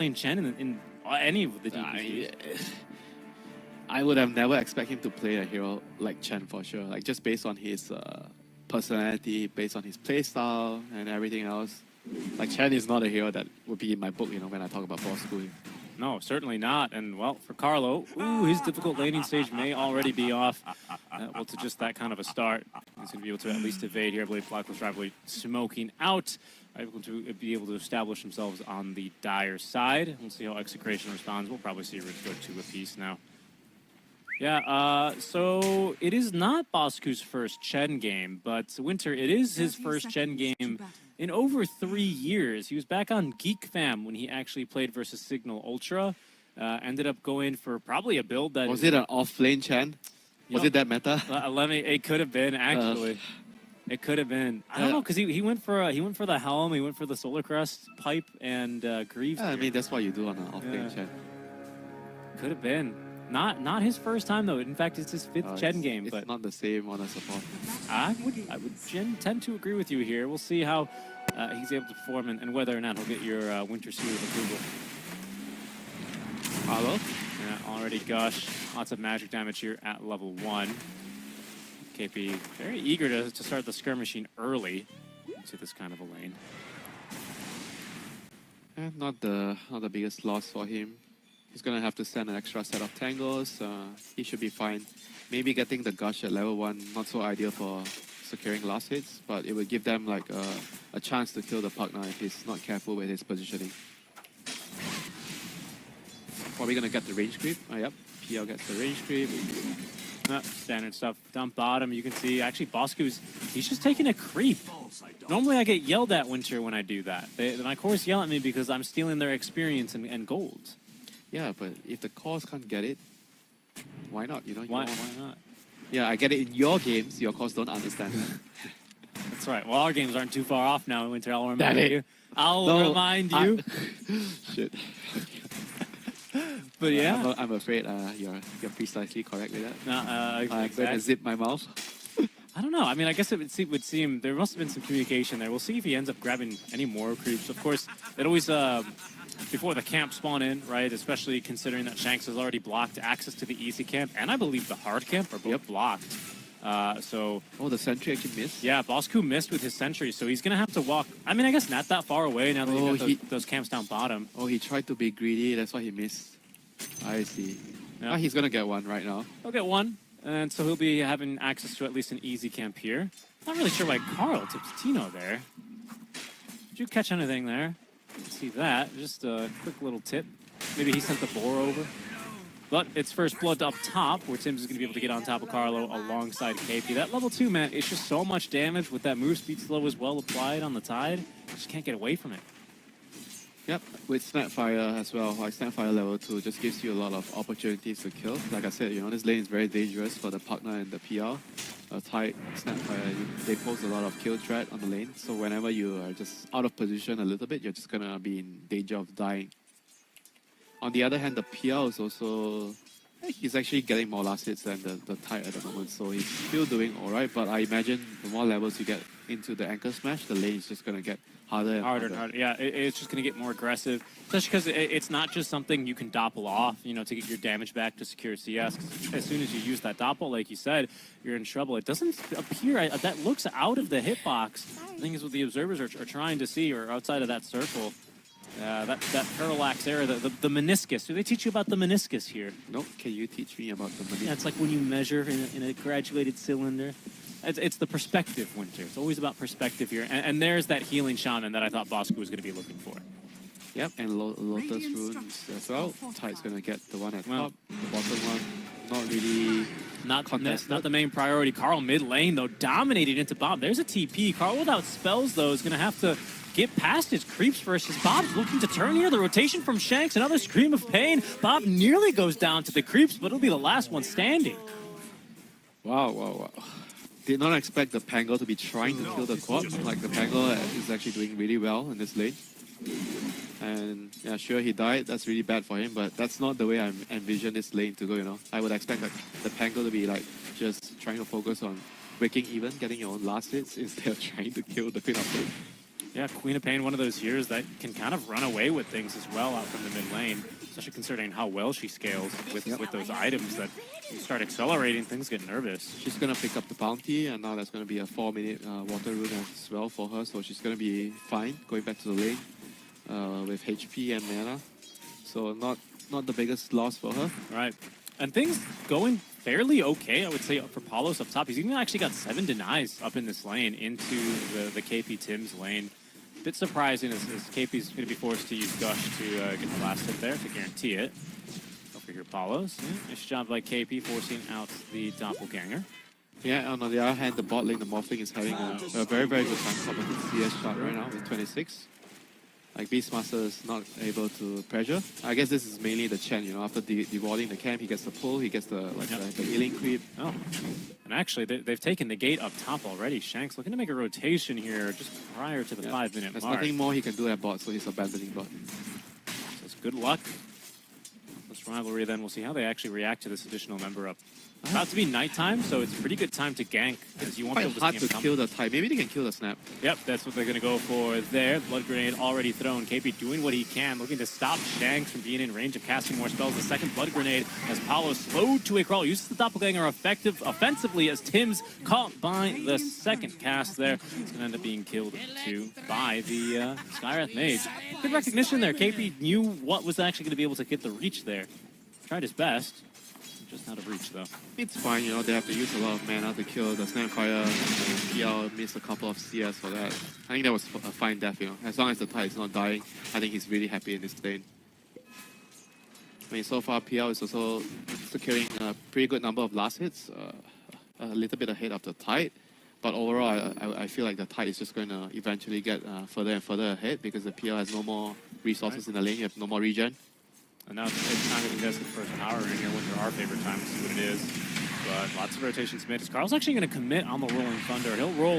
playing Chen in any of the DPs. I would have never expected him to play a hero like Chen for sure. Like just based on his personality, based on his playstyle and everything else. Like Chen is not a hero that would be in my book, you know, when I talk about boss schooling. No, certainly not. And well, for Carlo, his difficult laning stage may already be off. Well, to just that kind of a start, he's going to be able to at least evade here. I believe Blacklist Rivalry smoking out. Able to be able to establish themselves on the Dire side. We'll see how Execration responds. We'll probably see Rich go 2 apiece now. Yeah, so it is not Bosku's first Chen game, but Winter, it is his first Chen game in over 3 years. He was back on Geek Fam when he actually played versus Signal Ultra. Ended up going for probably a build that... Was it an off-lane Chen? Was it that meta? It could have been, actually. It could have been. I don't know, because he went for the Helm, he went for the Solar Crest, Pipe, and Greaves. Yeah, I mean, that's what you do on an off-lane Chen. Could have been. Not his first time, though. In fact, it's his 5th Chen game. It's but not the same on a support. I would tend to agree with you here. We'll see how he's able to perform and whether or not he'll get your Winter Seal of approval. Hello? Yeah, already Gush. Lots of magic damage here at level 1. KP very eager to start the skirmishing early into this kind of a lane. Not the biggest loss for him. He's going to have to send an extra set of tangles. He should be fine. Maybe getting the Gush at level 1, not so ideal for securing last hits, but it would give them like a chance to kill the partner if he's not careful with his positioning. Probably going to get the range creep. Oh, yep, PL gets the range creep. Standard stuff. Dump bottom, you can see, actually he's just taking a creep. Normally I get yelled at, Winter, when I do that. My cores yell at me because I'm stealing their experience and gold. Yeah, but if the cores can't get it, why not? You know, why not? Yeah, I get it in your games. Your cores don't understand. That's right. Well, our games aren't too far off now, Winter. I'll remind you. Remind you. Shit. But yeah, I'm afraid you're precisely correct with that. I'm going to zip my mouth. I don't know. I mean, I guess it would seem there must have been some communication there. We'll see if he ends up grabbing any more creeps. Of course, it always before the camp spawn in, right? Especially considering that Shanks has already blocked access to the easy camp, and I believe the hard camp are both blocked. So... Oh, the sentry actually missed? Yeah, Bosku missed with his sentry, so he's going to have to walk... I mean, I guess not that far away now that he got those camps down bottom. Oh, he tried to be greedy, that's why he missed. I see. Yeah. He's going to get one right now. He'll get one, and so he'll be having access to at least an easy camp here. Not really sure why Carl tips Tino there. Did you catch anything there? See that, just a quick little tip. Maybe he sent the boar over. But it's first blood up top, where Tim's is going to be able to get on top of Carlo alongside KP. That level 2, man, it's just so much damage with that move speed slow as well applied on the Tide. Just can't get away from it. Yep, with Snapfire as well, like Snapfire level 2 just gives you a lot of opportunities to kill. Like I said, you know, this lane is very dangerous for the partner and the PR. Tide, Snapfire, they pose a lot of kill threat on the lane, so whenever you are just out of position a little bit, you're just gonna be in danger of dying. On the other hand, the PR is also... He's actually getting more last hits than the Tide at the moment, so he's still doing alright, but I imagine the more levels you get into the Anchor Smash, the lane is just gonna get harder and harder. Yeah, it's just going to get more aggressive, especially because it's not just something you can doppel off, you know, to get your damage back to secure CS. As soon as you use that doppel, like you said, you're in trouble. It doesn't appear, that looks out of the hitbox. I think is what the observers are trying to see, or outside of that circle. That parallax area, the meniscus. Do they teach you about the meniscus here? Nope. Can you teach me about the meniscus? Yeah, it's like when you measure in a graduated cylinder. It's the perspective, Winter. It's always about perspective here. And there's that healing shaman that I thought Bosku was going to be looking for. Yep, and Lotus Runes as well. Tide's going to get the one at top. The bottom one, not really not the main priority. Carl mid lane, though, dominated into Bob. There's a TP. Carl without spells, though, is going to have to get past his creeps versus Bob's looking to turn here. The rotation from Shanks, another scream of pain. Bob nearly goes down to the creeps, but it'll be the last one standing. Wow. Did not expect the Pango to be trying to kill the quad. Like, the Pango is actually doing really well in this lane. And yeah, sure, he died. That's really bad for him, but that's not the way I envision this lane to go, you know. I would expect like, the Pango to be like just trying to focus on breaking even, getting your own last hits instead of trying to kill the Queen of Fate. Yeah, Queen of Pain, one of those heroes that can kind of run away with things as well out from the mid lane, especially considering how well she scales with those items that you start accelerating, things get nervous. She's going to pick up the bounty, and now there's going to be a 4-minute water rune as well for her, so she's going to be fine going back to the lane with HP and mana. So not the biggest loss for her. Right. And things going fairly okay, I would say, for Palos up top. He's even actually got 7 denies up in this lane into the KP Tim's lane. Bit surprising as KP's going to be forced to use Gush to get the last hit there to guarantee it. Over here, Palos. Yeah, nice job by KP forcing out the Doppelganger. Yeah, and on the other hand, the bot lane, the Morphling, is having a very, very good time stopping the CS shot right now with 26. Like, Beastmaster is not able to pressure. I guess this is mainly the Chen, you know, after dewalling the camp, he gets the pull, he gets the healing creep. Oh, and actually, they've taken the gate up top already. Shanks looking to make a rotation here just prior to the 5-minute mark. There's nothing more he can do at bot, so he's abandoning bot. So it's good luck. This rivalry, then we'll see how they actually react to this additional member up. About to be nighttime, so it's a pretty good time to gank, because you won't be able to hard see him to come. kill the Tide. Maybe they can kill the Snap. Yep, that's what they're going to go for there. Blood Grenade already thrown. KP doing what he can, looking to stop Shanks from being in range of casting more spells. The second Blood Grenade as Paolo slowed to a crawl. Uses the Doppelganger offensively as Tim's caught by the second cast there. It's going to end up being killed too by the Skywrath Mage. Good recognition there. KP knew what was actually going to be able to get the reach there. Tried his best. Just out of reach, though. It's fine, you know, they have to use a lot of mana to kill the Snapfire. PL missed a couple of CS for that. I think that was a fine death, you know. As long as the Tide is not dying, I think he's really happy in this lane. I mean, so far, PL is also securing a pretty good number of last hits, a little bit ahead of the Tide. But overall, I feel like the Tide is just going to eventually get further and further ahead because the PL has no more resources in the lane, you have no more regen. And now it's time to contest the first power ring here, which are our favorite time to see what it is. But lots of rotations made. As Carl's actually going to commit on the Rolling Thunder. He'll roll